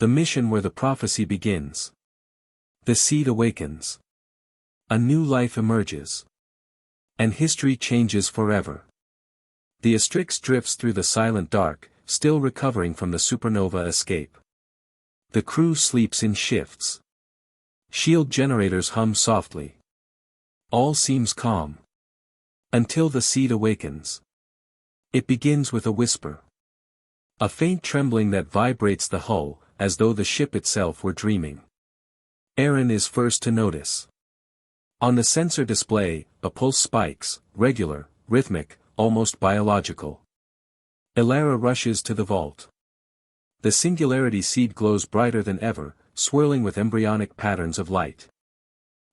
The mission where the prophecy begins. The seed awakens. A new life emerges. And history changes forever. The Astrix drifts through the silent dark, still recovering from the supernova escape. The crew sleeps in shifts. Shield generators hum softly. All seems calm. Until the seed awakens. It begins with a whisper. A faint trembling that vibrates the hull, as though the ship itself were dreaming. Aaron is first to notice. On the sensor display, a pulse spikes, regular, rhythmic, almost biological. Elara rushes to the vault. The singularity seed glows brighter than ever, swirling with embryonic patterns of light.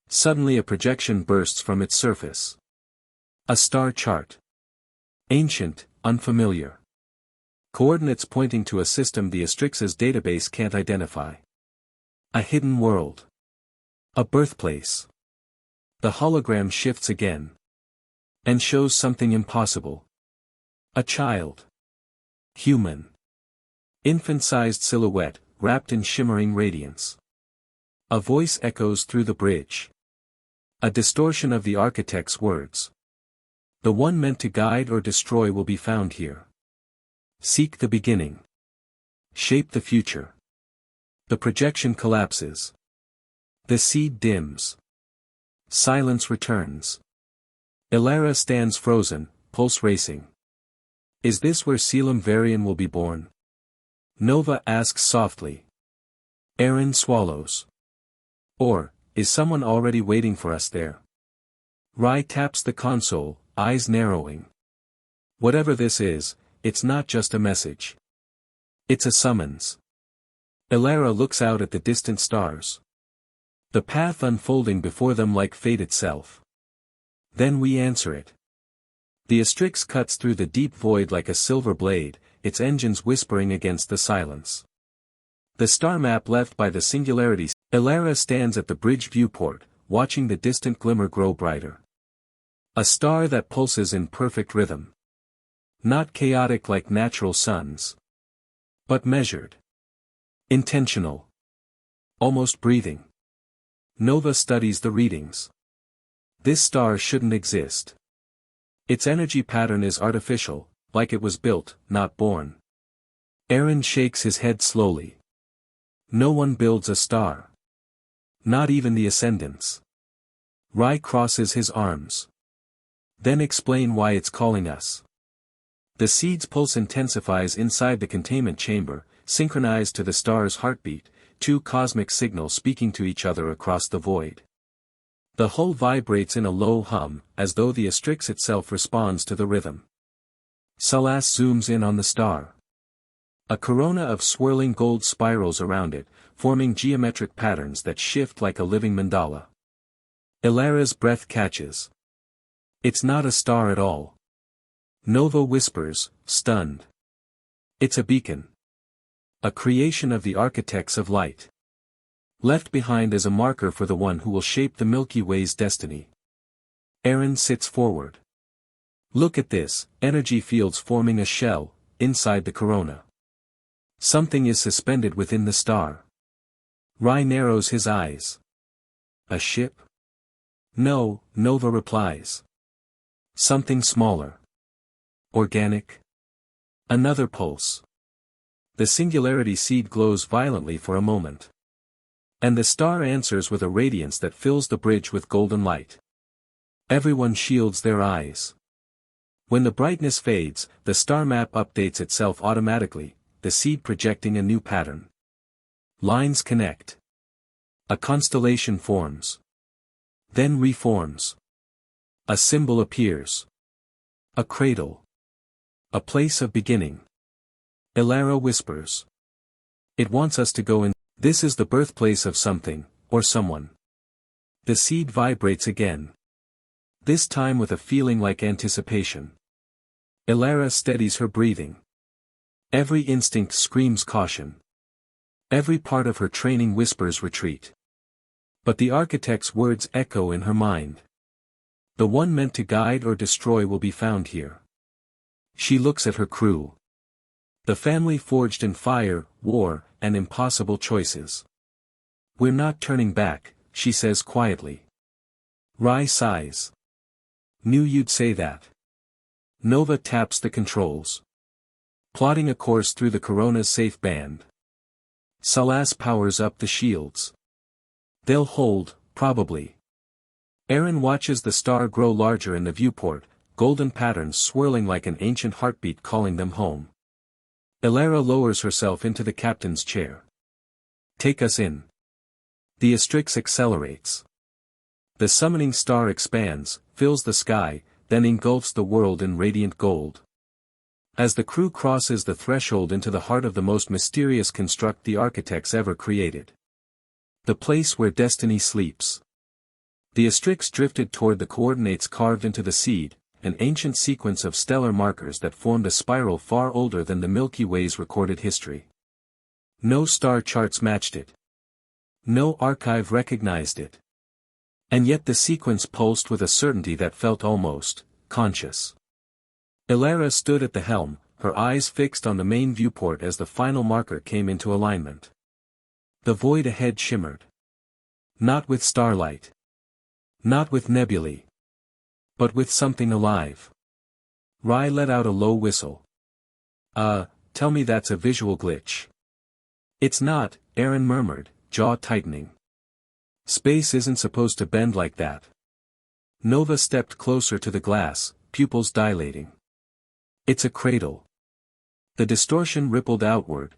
Suddenly a projection bursts from its surface. A star chart. Ancient, unfamiliar. Coordinates pointing to a system the Astrix's database can't identify. A hidden world. A birthplace. The hologram shifts again. And shows something impossible. A child. Human. Infant-sized silhouette, wrapped in shimmering radiance. A voice echoes through the bridge. A distortion of the architect's words. The one meant to guide or destroy will be found here. Seek the beginning. Shape the future. The projection collapses. The seed dims. Silence returns. Elara stands frozen, pulse racing. Is this where Selim Varian will be born? Nova asks softly. Aaron swallows. Or, is someone already waiting for us there? Rai taps the console, eyes narrowing. Whatever this is, it's not just a message. It's a summons. Elara looks out at the distant stars. The path unfolding before them like fate itself. Then we answer it. The Astrix cuts through the deep void like a silver blade, its engines whispering against the silence. The star map left by the singularity. Elara stands at the bridge viewport, watching the distant glimmer grow brighter. A star that pulses in perfect rhythm. Not chaotic like natural suns. But measured. Intentional. Almost breathing. Nova studies the readings. This star shouldn't exist. Its energy pattern is artificial, like it was built, not born. Aaron shakes his head slowly. No one builds a star. Not even the Ascendants. Rai crosses his arms. Then explain why it's calling us. The seed's pulse intensifies inside the containment chamber, synchronized to the star's heartbeat, two cosmic signals speaking to each other across the void. The hull vibrates in a low hum, as though the Astrix itself responds to the rhythm. Salas zooms in on the star. A corona of swirling gold spirals around it, forming geometric patterns that shift like a living mandala. Elara's breath catches. It's not a star at all. Nova whispers, stunned. It's a beacon. A creation of the architects of light. Left behind as a marker for the one who will shape the Milky Way's destiny. Aaron sits forward. Look at this, energy fields forming a shell, inside the corona. Something is suspended within the star. Rai narrows his eyes. A ship? No, Nova replies. Something smaller. Organic? Another pulse. The singularity seed glows violently for a moment. And the star answers with a radiance that fills the bridge with golden light. Everyone shields their eyes. When the brightness fades, the star map updates itself automatically, the seed projecting a new pattern. Lines connect. A constellation forms. Then reforms. A symbol appears. A cradle. A place of beginning. Elara whispers. It wants us to go in. This is the birthplace of something, or someone. The seed vibrates again. This time with a feeling like anticipation. Elara steadies her breathing. Every instinct screams caution. Every part of her training whispers retreat. But the architect's words echo in her mind. The one meant to guide or destroy will be found here. She looks at her crew. The family forged in fire, war, and impossible choices. We're not turning back, she says quietly. Rai sighs. Knew you'd say that. Nova taps the controls. Plotting a course through the Corona's safe band. Salas powers up the shields. They'll hold, probably. Aaron watches the star grow larger in the viewport, golden patterns swirling like an ancient heartbeat calling them home. Elara lowers herself into the captain's chair. Take us in. The Astrix accelerates. The summoning star expands, fills the sky, then engulfs the world in radiant gold. As the crew crosses the threshold into the heart of the most mysterious construct the architects ever created. The place where destiny sleeps. The Astrix drifted toward the coordinates carved into the seed, an ancient sequence of stellar markers that formed a spiral far older than the Milky Way's recorded history. No star charts matched it. No archive recognized it. And yet the sequence pulsed with a certainty that felt almost conscious. Elara stood at the helm, her eyes fixed on the main viewport as the final marker came into alignment. The void ahead shimmered. Not with starlight. Not with nebulae. But with something alive. Rai let out a low whistle. Tell me that's a visual glitch. It's not, Aaron murmured, jaw tightening. Space isn't supposed to bend like that. Nova stepped closer to the glass, pupils dilating. It's a cradle. The distortion rippled outward,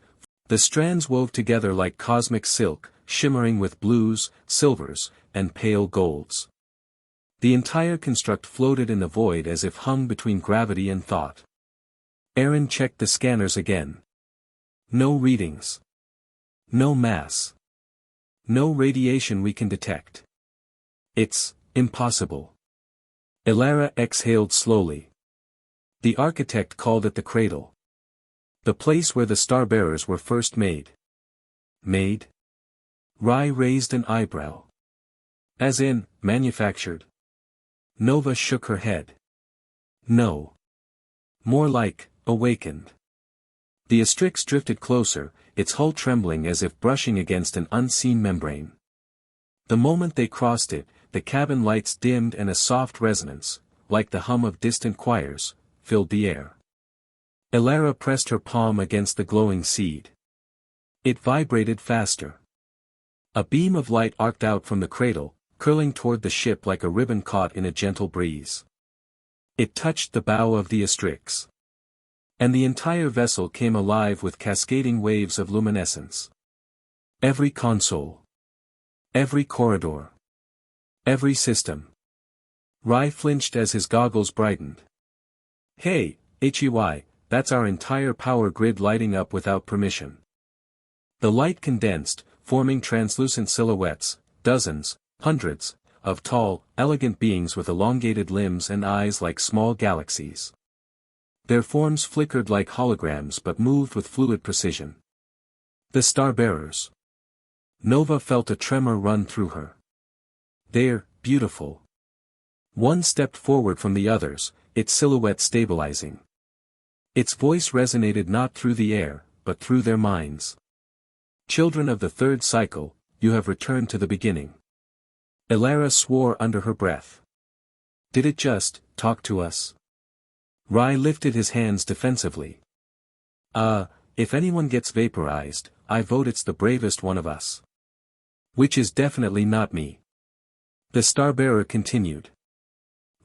the strands wove together like cosmic silk, shimmering with blues, silvers, and pale golds. The entire construct floated in the void as if hung between gravity and thought. Aaron checked the scanners again. No readings. No mass. No radiation we can detect. It's impossible. Elara exhaled slowly. The architect called it the cradle. The place where the star-bearers were first made. Made? Rai raised an eyebrow. As in, manufactured. Nova shook her head. No. More like, awakened. The Astrix drifted closer, its hull trembling as if brushing against an unseen membrane. The moment they crossed it, the cabin lights dimmed and a soft resonance, like the hum of distant choirs, filled the air. Elara pressed her palm against the glowing seed. It vibrated faster. A beam of light arced out from the cradle, curling toward the ship like a ribbon caught in a gentle breeze. It touched the bow of the Astrix. And the entire vessel came alive with cascading waves of luminescence. Every console. Every corridor. Every system. Rai flinched as his goggles brightened. Hey, HEY, that's our entire power grid lighting up without permission. The light condensed, forming translucent silhouettes, dozens, hundreds, of tall, elegant beings with elongated limbs and eyes like small galaxies. Their forms flickered like holograms but moved with fluid precision. The star-bearers. Nova felt a tremor run through her. They're beautiful. One stepped forward from the others, its silhouette stabilizing. Its voice resonated not through the air, but through their minds. Children of the third cycle, you have returned to the beginning. Elara swore under her breath. Did it just talk to us? Rai lifted his hands defensively. If anyone gets vaporized, I vote it's the bravest one of us. Which is definitely not me. The star-bearer continued.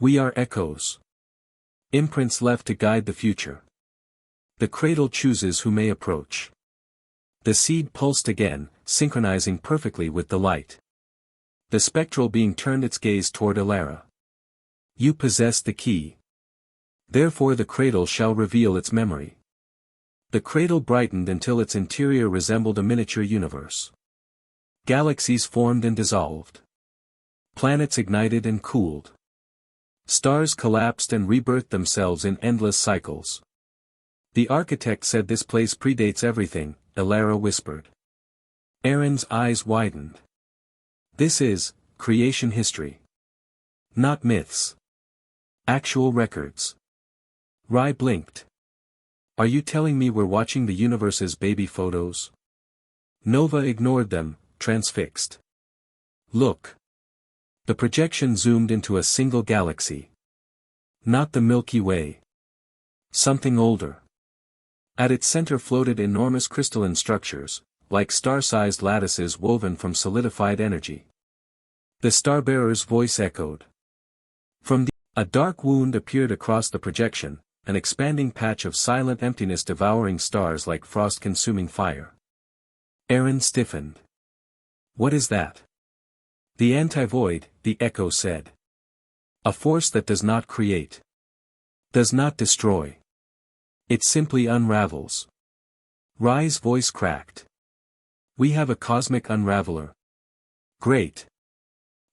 We are echoes. Imprints left to guide the future. The cradle chooses who may approach. The seed pulsed again, synchronizing perfectly with the light. The spectral being turned its gaze toward Elara. You possess the key. Therefore the cradle shall reveal its memory. The cradle brightened until its interior resembled a miniature universe. Galaxies formed and dissolved. Planets ignited and cooled. Stars collapsed and rebirthed themselves in endless cycles. The architect said this place predates everything, Elara whispered. Aaron's eyes widened. This is creation history. Not myths. Actual records. Rai blinked. Are you telling me we're watching the universe's baby photos? Nova ignored them, transfixed. Look. The projection zoomed into a single galaxy. Not the Milky Way. Something older. At its center floated enormous crystalline structures, like star-sized lattices woven from solidified energy. The starbearer's voice echoed. A dark wound appeared across the projection, an expanding patch of silent emptiness devouring stars like frost-consuming fire. Aaron stiffened. What is that? The anti-void, the echo said. A force that does not create. Does not destroy. It simply unravels. Rai's voice cracked. We have a cosmic unraveler. Great.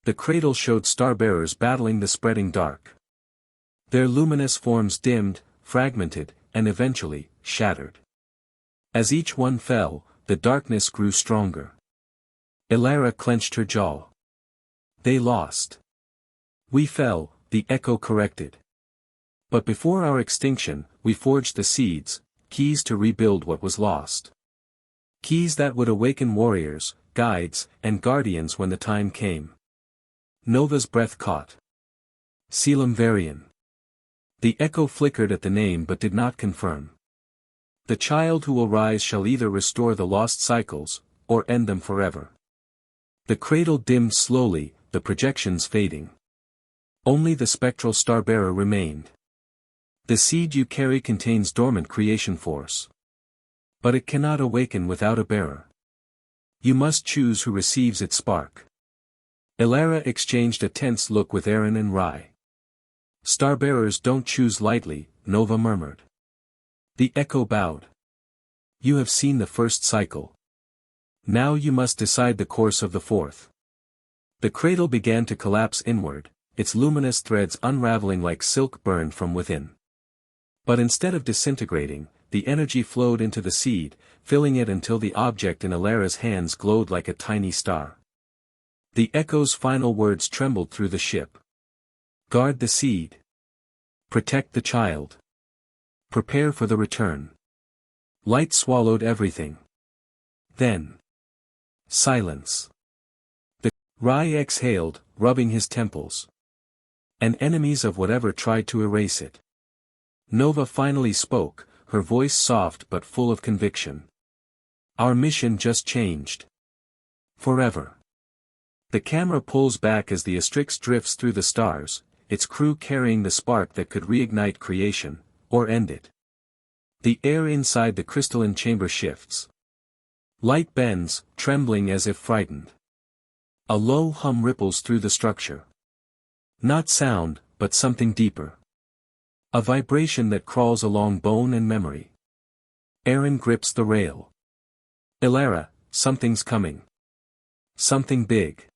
The cradle showed starbearers battling the spreading dark. Their luminous forms dimmed, fragmented, and eventually, shattered. As each one fell, the darkness grew stronger. Elara clenched her jaw. They lost. We fell, the echo corrected. But before our extinction, we forged the seeds, keys to rebuild what was lost. Keys that would awaken warriors, guides, and guardians when the time came. Nova's breath caught. Selim Varian. The echo flickered at the name but did not confirm. The child who will rise shall either restore the lost cycles, or end them forever. The cradle dimmed slowly, the projections fading. Only the spectral starbearer remained. The seed you carry contains dormant creation force. But it cannot awaken without a bearer. You must choose who receives its spark. Elara exchanged a tense look with Aaron and Rai. Starbearers don't choose lightly, Nova murmured. The echo bowed. You have seen the first cycle. Now you must decide the course of the fourth. The cradle began to collapse inward, its luminous threads unraveling like silk burned from within. But instead of disintegrating, the energy flowed into the seed, filling it until the object in Elara's hands glowed like a tiny star. The echo's final words trembled through the ship. Guard the seed. Protect the child. Prepare for the return. Light swallowed everything. Then. Silence. Rai exhaled, rubbing his temples. And enemies of whatever tried to erase it. Nova finally spoke, her voice soft but full of conviction. Our mission just changed. Forever. The camera pulls back as the Astrix drifts through the stars, its crew carrying the spark that could reignite creation, or end it. The air inside the crystalline chamber shifts. Light bends, trembling as if frightened. A low hum ripples through the structure. Not sound, but something deeper. A vibration that crawls along bone and memory. Aaron grips the rail. Elara, something's coming. Something big.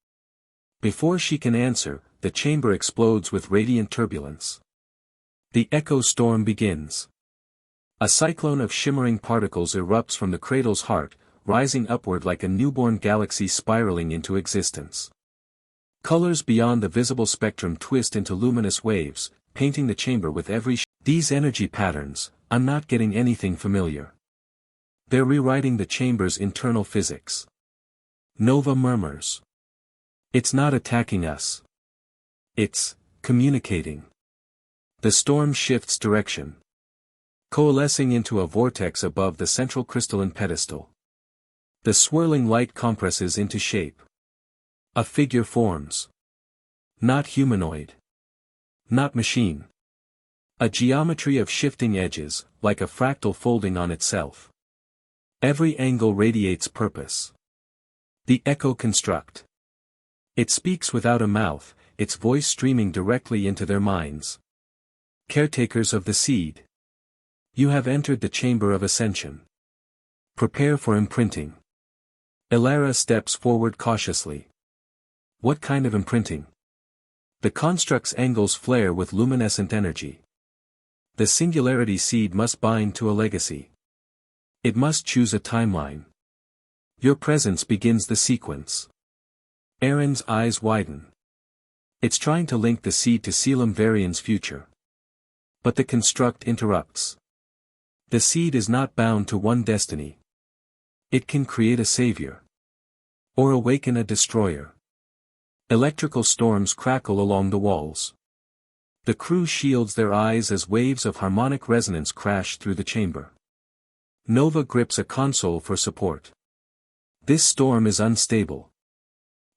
Before she can answer, the chamber explodes with radiant turbulence. The echo storm begins. A cyclone of shimmering particles erupts from the cradle's heart, rising upward like a newborn galaxy spiraling into existence. Colors beyond the visible spectrum twist into luminous waves, painting the chamber with every These energy patterns, I'm not getting anything familiar. They're rewriting the chamber's internal physics. Nova murmurs. It's not attacking us. It's communicating. The storm shifts direction. Coalescing into a vortex above the central crystalline pedestal. The swirling light compresses into shape. A figure forms. Not humanoid. Not machine. A geometry of shifting edges, like a fractal folding on itself. Every angle radiates purpose. The echo construct. It speaks without a mouth, its voice streaming directly into their minds. Caretakers of the seed. You have entered the chamber of ascension. Prepare for imprinting. Elara steps forward cautiously. What kind of imprinting? The construct's angles flare with luminescent energy. The singularity seed must bind to a legacy. It must choose a timeline. Your presence begins the sequence. Aaron's eyes widen. It's trying to link the seed to Selim Varian's future. But the construct interrupts. The seed is not bound to one destiny. It can create a savior. Or awaken a destroyer. Electrical storms crackle along the walls. The crew shields their eyes as waves of harmonic resonance crash through the chamber. Nova grips a console for support. This storm is unstable.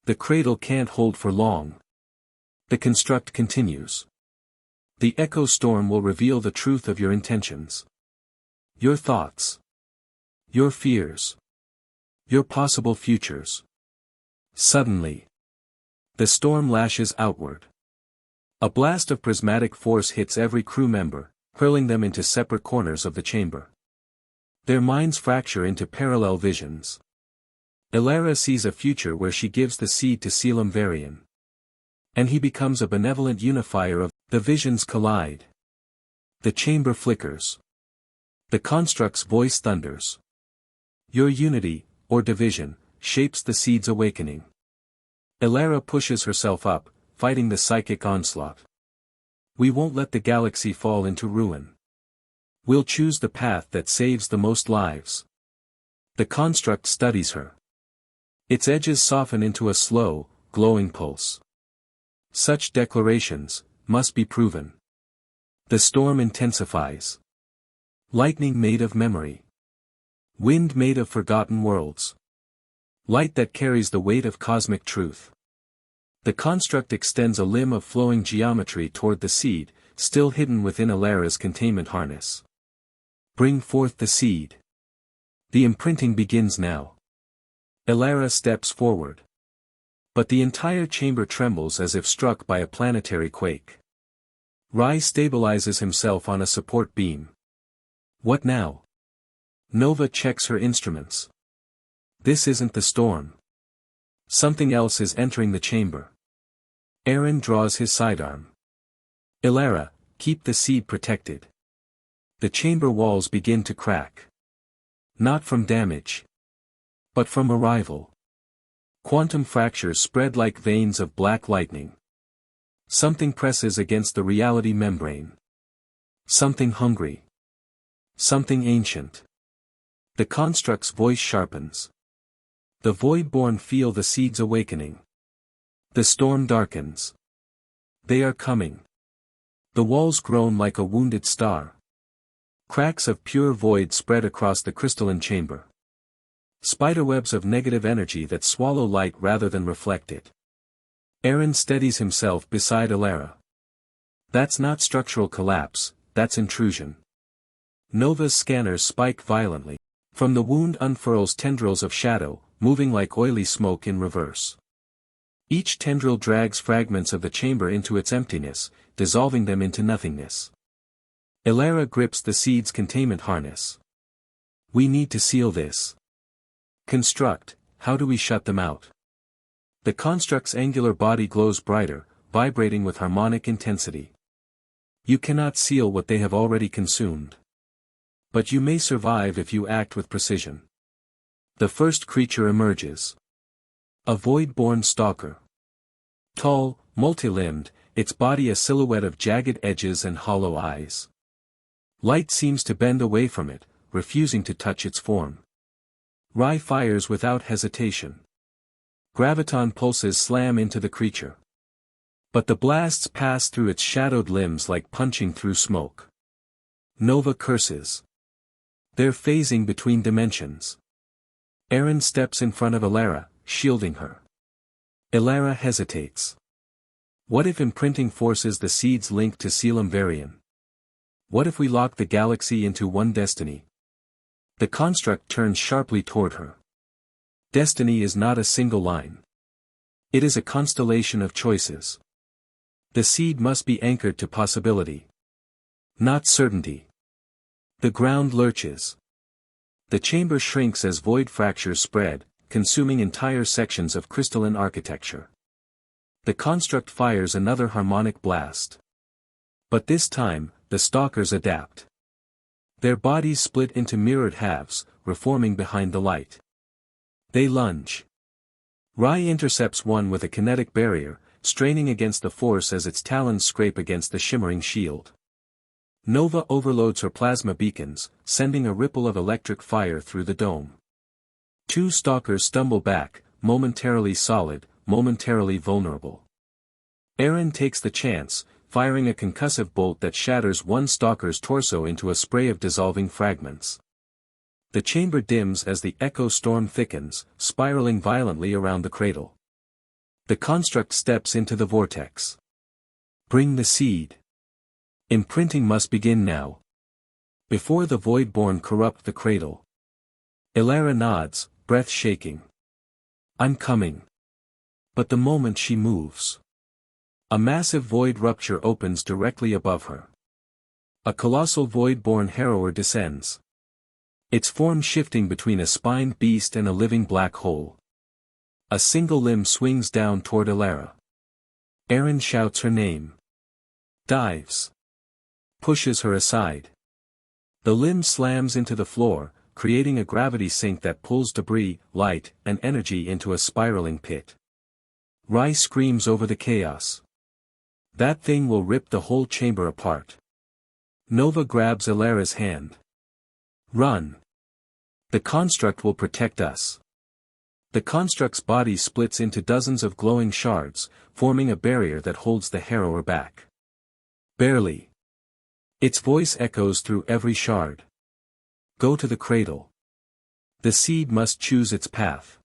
The cradle can't hold for long. The construct continues. The echo storm will reveal the truth of your intentions. Your thoughts. Your fears. Your possible futures. Suddenly. The storm lashes outward. A blast of prismatic force hits every crew member, hurling them into separate corners of the chamber. Their minds fracture into parallel visions. Elara sees a future where she gives the seed to Selim Varian. And he becomes a benevolent unifier of the visions collide. The chamber flickers. The construct's voice thunders. Your unity, or division, shapes the seed's awakening. Elara pushes herself up, fighting the psychic onslaught. We won't let the galaxy fall into ruin. We'll choose the path that saves the most lives. The construct studies her. Its edges soften into a slow, glowing pulse. Such declarations must be proven. The storm intensifies. Lightning made of memory. Wind made of forgotten worlds. Light that carries the weight of cosmic truth. The construct extends a limb of flowing geometry toward the seed, still hidden within Elara's containment harness. Bring forth the seed. The imprinting begins now. Elara steps forward. But the entire chamber trembles as if struck by a planetary quake. Rai stabilizes himself on a support beam. What now? Nova checks her instruments. This isn't the storm. Something else is entering the chamber. Aaron draws his sidearm. Elara, keep the seed protected. The chamber walls begin to crack. Not from damage. But from arrival. Quantum fractures spread like veins of black lightning. Something presses against the reality membrane. Something hungry. Something ancient. The construct's voice sharpens. The Voidborn feel the seed's awakening. The storm darkens. They are coming. The walls groan like a wounded star. Cracks of pure void spread across the crystalline chamber. Spiderwebs of negative energy that swallow light rather than reflect it. Aaron steadies himself beside Elara. That's not structural collapse, that's intrusion. Nova's scanners spike violently. From the wound unfurls tendrils of shadow, moving like oily smoke in reverse. Each tendril drags fragments of the chamber into its emptiness, dissolving them into nothingness. Elara grips the seed's containment harness. We need to seal this. Construct, how do we shut them out? The construct's angular body glows brighter, vibrating with harmonic intensity. You cannot seal what they have already consumed. But you may survive if you act with precision. The first creature emerges. A void-born stalker. Tall, multi-limbed, its body a silhouette of jagged edges and hollow eyes. Light seems to bend away from it, refusing to touch its form. Rai fires without hesitation. Graviton pulses slam into the creature. But the blasts pass through its shadowed limbs like punching through smoke. Nova curses. They're phasing between dimensions. Aaron steps in front of Elara, shielding her. Elara hesitates. What if imprinting forces the seed's link to Selim Varian? What if we lock the galaxy into one destiny? The construct turns sharply toward her. Destiny is not a single line. It is a constellation of choices. The seed must be anchored to possibility. Not certainty. The ground lurches. The chamber shrinks as void fractures spread, consuming entire sections of crystalline architecture. The construct fires another harmonic blast. But this time, the stalkers adapt. Their bodies split into mirrored halves, reforming behind the light. They lunge. Rai intercepts one with a kinetic barrier, straining against the force as its talons scrape against the shimmering shield. Nova overloads her plasma beacons, sending a ripple of electric fire through the dome. Two stalkers stumble back, momentarily solid, momentarily vulnerable. Aaron takes the chance, firing a concussive bolt that shatters one stalker's torso into a spray of dissolving fragments. The chamber dims as the echo storm thickens, spiraling violently around the cradle. The construct steps into the vortex. Bring the seed. Imprinting must begin now. Before the Voidborn corrupt the cradle. Elara nods, breath shaking. I'm coming. But the moment she moves, a massive void rupture opens directly above her. A colossal Voidborn harrower descends. Its form shifting between a spined beast and a living black hole. A single limb swings down toward Elara. Aaron shouts her name. Dives. Pushes her aside. The limb slams into the floor, creating a gravity sink that pulls debris, light, and energy into a spiraling pit. Rai screams over the chaos. That thing will rip the whole chamber apart. Nova grabs Elara's hand. Run. The construct will protect us. The construct's body splits into dozens of glowing shards, forming a barrier that holds the harrower back. Barely. Its voice echoes through every shard. Go to the cradle. The seed must choose its path.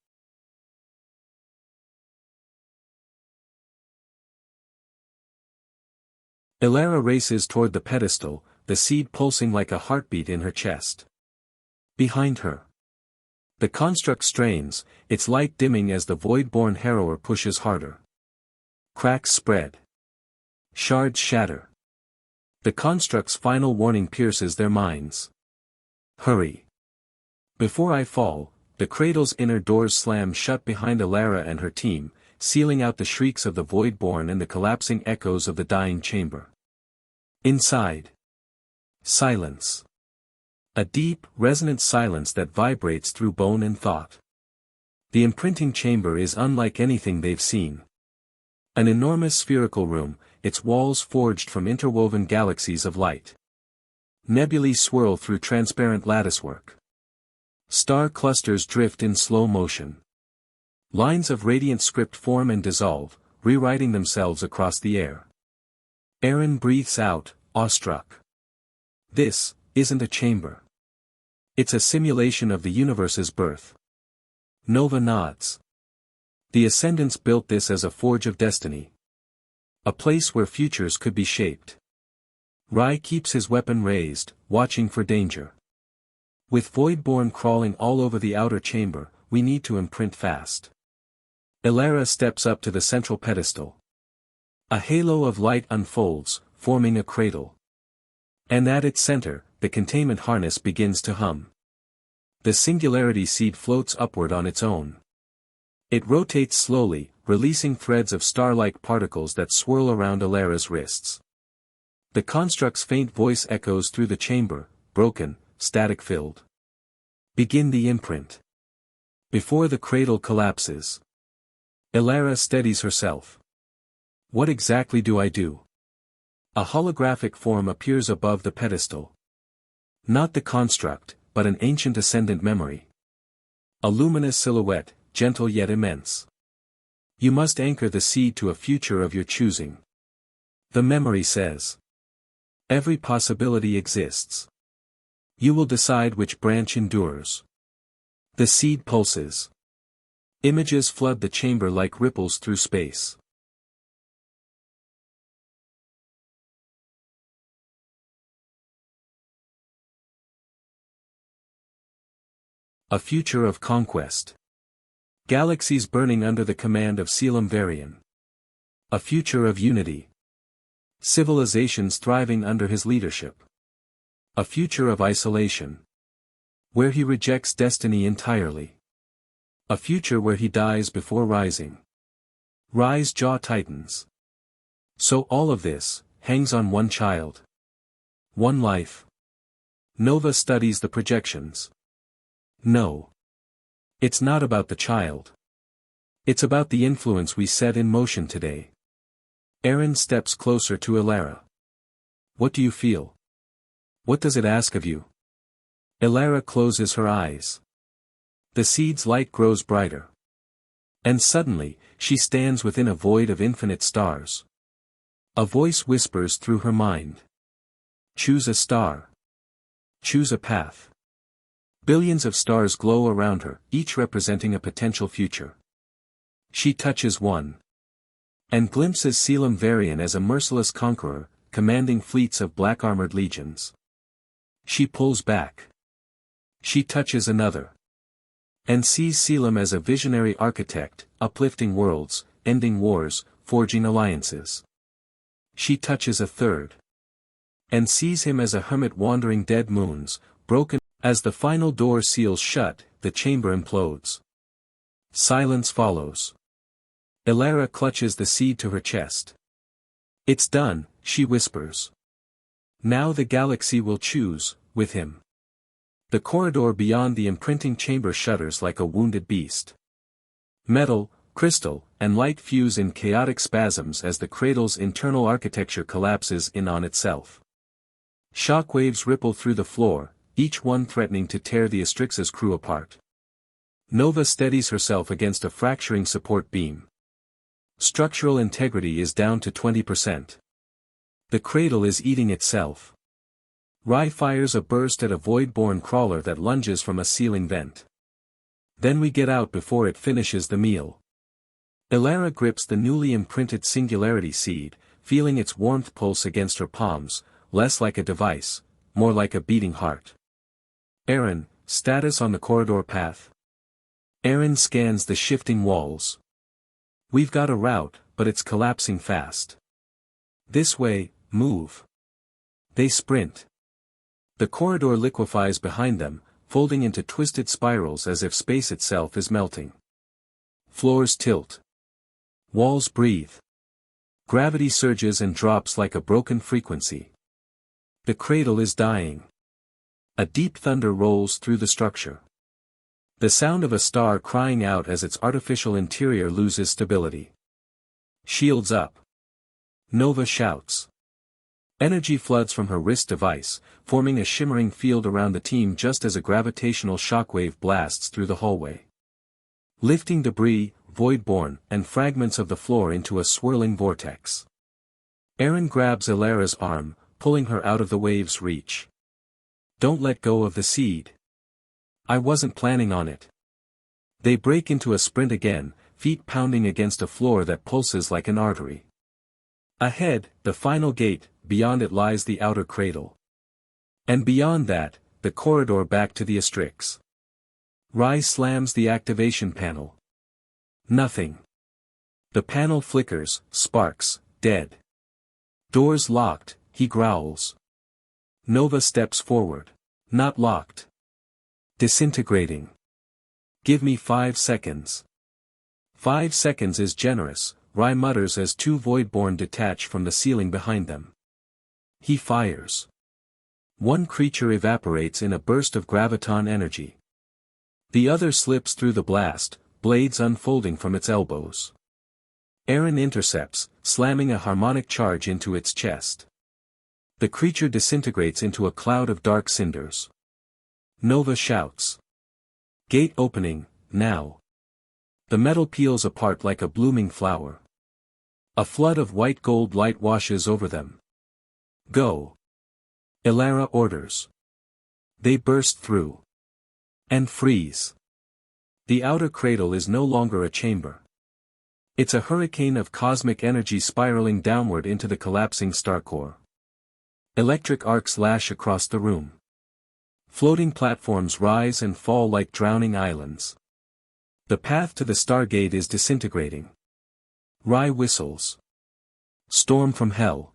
Elara races toward the pedestal, the seed pulsing like a heartbeat in her chest. Behind her. The construct strains, its light dimming as the Voidborn harrower pushes harder. Cracks spread. Shards shatter. The construct's final warning pierces their minds. Hurry. Before I fall, the cradle's inner doors slam shut behind Elara and her team, sealing out the shrieks of the Voidborn and the collapsing echoes of the dying chamber. Inside. Silence. A deep, resonant silence that vibrates through bone and thought. The imprinting chamber is unlike anything they've seen. An enormous spherical room, its walls forged from interwoven galaxies of light. Nebulae swirl through transparent latticework. Star clusters drift in slow motion. Lines of radiant script form and dissolve, rewriting themselves across the air. Aaron breathes out, awestruck. This isn't a chamber. It's a simulation of the universe's birth. Nova nods. The Ascendants built this as a forge of destiny. A place where futures could be shaped. Rai keeps his weapon raised, watching for danger. With Voidborn crawling all over the outer chamber, we need to imprint fast. Elara steps up to the central pedestal. A halo of light unfolds, forming a cradle. And at its center, the containment harness begins to hum. The singularity seed floats upward on its own. It rotates slowly, releasing threads of star-like particles that swirl around Elara's wrists. The construct's faint voice echoes through the chamber, broken, static-filled. Begin the imprint. Before the cradle collapses. Elara steadies herself. What exactly do I do? A holographic form appears above the pedestal. Not the construct, but an ancient ascendant memory. A luminous silhouette, gentle yet immense. You must anchor the seed to a future of your choosing. The memory says. Every possibility exists. You will decide which branch endures. The seed pulses. Images flood the chamber like ripples through space. A future of conquest. Galaxies burning under the command of Selim Varian. A future of unity. Civilizations thriving under his leadership. A future of isolation. Where he rejects destiny entirely. A future where he dies before rising. Rai's jaw tightens. So all of this hangs on one child. One life. Nova studies the projections. No. It's not about the child. It's about the influence we set in motion today. Aaron steps closer to Elara. What do you feel? What does it ask of you? Elara closes her eyes. The seed's light grows brighter. And suddenly, she stands within a void of infinite stars. A voice whispers through her mind. Choose a star. Choose a path. Billions of stars glow around her, each representing a potential future. She touches one. And glimpses Selim Varian as a merciless conqueror, commanding fleets of black-armored legions. She pulls back. She touches another. And sees Selim as a visionary architect, uplifting worlds, ending wars, forging alliances. She touches a third. And sees him as a hermit wandering dead moons, broken. As the final door seals shut, the chamber implodes. Silence follows. Elara clutches the seed to her chest. It's done, she whispers. Now the galaxy will choose, with him. The corridor beyond the imprinting chamber shudders like a wounded beast. Metal, crystal, and light fuse in chaotic spasms as the cradle's internal architecture collapses in on itself. Shockwaves ripple through the floor, each one threatening to tear the Astrix's crew apart. Nova steadies herself against a fracturing support beam. Structural integrity is down to 20%. The cradle is eating itself. Rye fires a burst at a void-born crawler that lunges from a ceiling vent. Then we get out before it finishes the meal. Elara grips the newly imprinted singularity seed, feeling its warmth pulse against her palms, less like a device, more like a beating heart. Aaron, status on the corridor path. Aaron scans the shifting walls. We've got a route, but it's collapsing fast. This way, move. They sprint. The corridor liquefies behind them, folding into twisted spirals as if space itself is melting. Floors tilt. Walls breathe. Gravity surges and drops like a broken frequency. The cradle is dying. A deep thunder rolls through the structure. The sound of a star crying out as its artificial interior loses stability. Shields up. Nova shouts. Energy floods from her wrist device, forming a shimmering field around the team just as a gravitational shockwave blasts through the hallway. Lifting debris, void-born, and fragments of the floor into a swirling vortex. Aaron grabs Elara's arm, pulling her out of the wave's reach. Don't let go of the seed. I wasn't planning on it. They break into a sprint again, feet pounding against a floor that pulses like an artery. Ahead, the final gate, beyond it lies the outer cradle. And beyond that, the corridor back to the Astrix. Rye slams the activation panel. Nothing. The panel flickers, sparks, dead. Doors locked, he growls. Nova steps forward. Not locked. Disintegrating. Give me 5 seconds. 5 seconds is generous, Rye mutters as two voidborn detach from the ceiling behind them. He fires. One creature evaporates in a burst of graviton energy. The other slips through the blast, blades unfolding from its elbows. Aaron intercepts, slamming a harmonic charge into its chest. The creature disintegrates into a cloud of dark cinders. Nova shouts. Gate opening, now. The metal peels apart like a blooming flower. A flood of white gold light washes over them. Go. Elara orders. They burst through. And freeze. The outer cradle is no longer a chamber. It's a hurricane of cosmic energy spiraling downward into the collapsing star core. Electric arcs lash across the room. Floating platforms rise and fall like drowning islands. The path to the Stargate is disintegrating. Rye whistles. Storm from hell.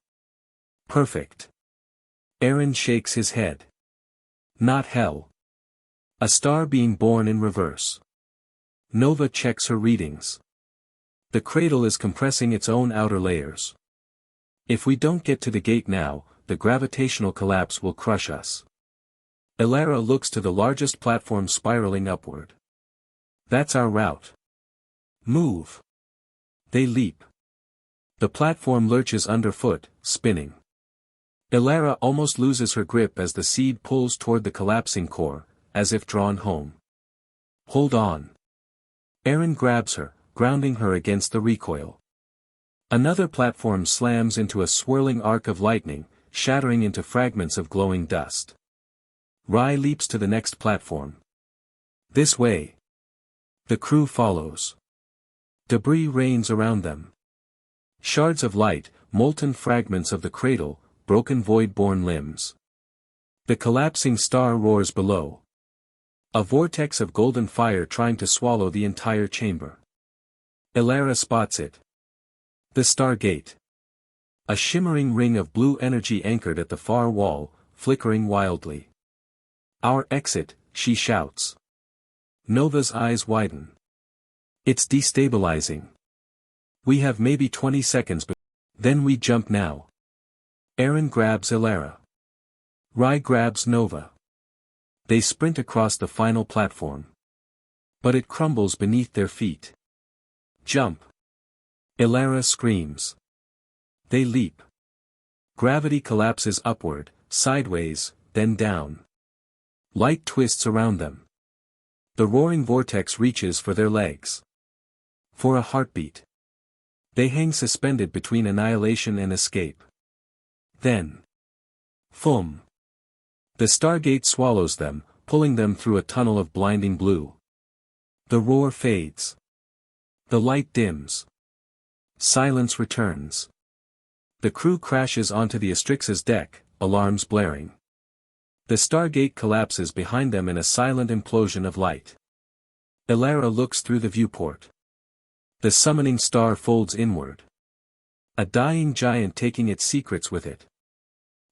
Perfect. Aaron shakes his head. Not hell. A star being born in reverse. Nova checks her readings. The cradle is compressing its own outer layers. If we don't get to the gate now, the gravitational collapse will crush us. Elara looks to the largest platform spiraling upward. That's our route. Move. They leap. The platform lurches underfoot, spinning. Elara almost loses her grip as the seed pulls toward the collapsing core, as if drawn home. Hold on. Aaron grabs her, grounding her against the recoil. Another platform slams into a swirling arc of lightning, shattering into fragments of glowing dust. Rai leaps to the next platform. This way. The crew follows. Debris rains around them. Shards of light, molten fragments of the cradle, broken void-born limbs. The collapsing star roars below. A vortex of golden fire trying to swallow the entire chamber. Elara spots it. The Stargate. A shimmering ring of blue energy anchored at the far wall, flickering wildly. Our exit, she shouts. Nova's eyes widen. It's destabilizing. We have maybe 20 seconds then we jump now. Aaron grabs Elara. Rai grabs Nova. They sprint across the final platform. But it crumbles beneath their feet. Jump. Elara screams. They leap. Gravity collapses upward, sideways, then down. Light twists around them. The roaring vortex reaches for their legs. For a heartbeat. They hang suspended between annihilation and escape. Then. Thum. The Stargate swallows them, pulling them through a tunnel of blinding blue. The roar fades. The light dims. Silence returns. The crew crashes onto the Astrix's deck, alarms blaring. The Stargate collapses behind them in a silent implosion of light. Elara looks through the viewport. The summoning star folds inward. A dying giant taking its secrets with it.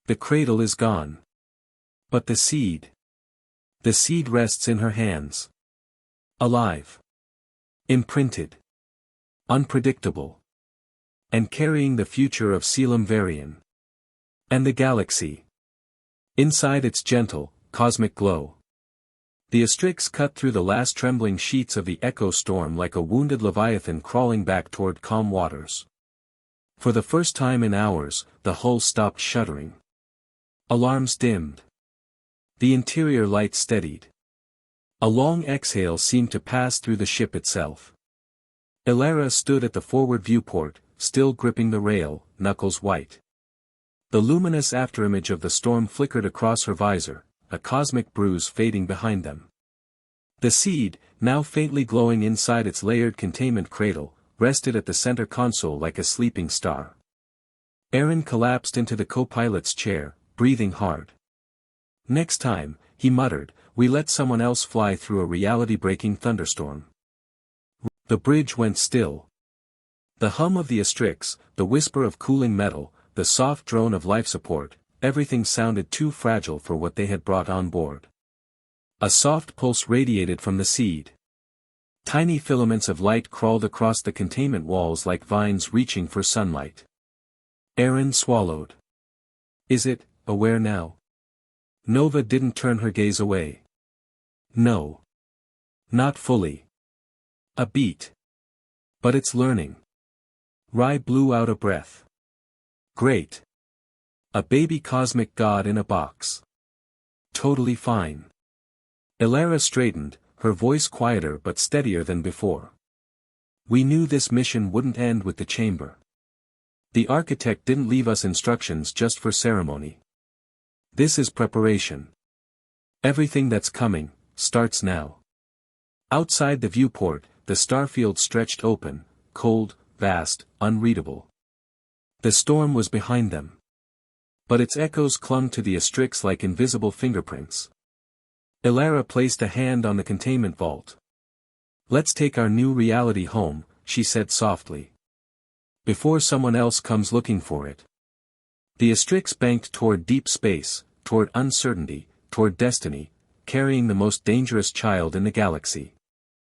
The cradle is gone. But the seed. The seed rests in her hands. Alive. Imprinted. Unpredictable. And carrying the future of Selim Varian. And the galaxy. Inside its gentle, cosmic glow. The Astrix cut through the last trembling sheets of the echo storm like a wounded leviathan crawling back toward calm waters. For the first time in hours, the hull stopped shuddering. Alarms dimmed. The interior light steadied. A long exhale seemed to pass through the ship itself. Elara stood at the forward viewport, still gripping the rail, knuckles white. The luminous afterimage of the storm flickered across her visor, a cosmic bruise fading behind them. The seed, now faintly glowing inside its layered containment cradle, rested at the center console like a sleeping star. Aaron collapsed into the co-pilot's chair, breathing hard. Next time, he muttered, we let someone else fly through a reality-breaking thunderstorm. The bridge went still. The hum of the Astrix, the whisper of cooling metal, the soft drone of life support, everything sounded too fragile for what they had brought on board. A soft pulse radiated from the seed. Tiny filaments of light crawled across the containment walls like vines reaching for sunlight. Aaron swallowed. Is it aware now? Nova didn't turn her gaze away. No. Not fully. A beat. But it's learning. Rai blew out a breath. Great. A baby cosmic god in a box. Totally fine. Elara straightened, her voice quieter but steadier than before. We knew this mission wouldn't end with the chamber. The architect didn't leave us instructions just for ceremony. This is preparation. Everything that's coming, starts now. Outside the viewport, the starfield stretched open, cold, vast, unreadable. The storm was behind them. But its echoes clung to the Astrix like invisible fingerprints. Elara placed a hand on the containment vault. Let's take our new reality home, she said softly. Before someone else comes looking for it. The Astrix banked toward deep space, toward uncertainty, toward destiny, carrying the most dangerous child in the galaxy.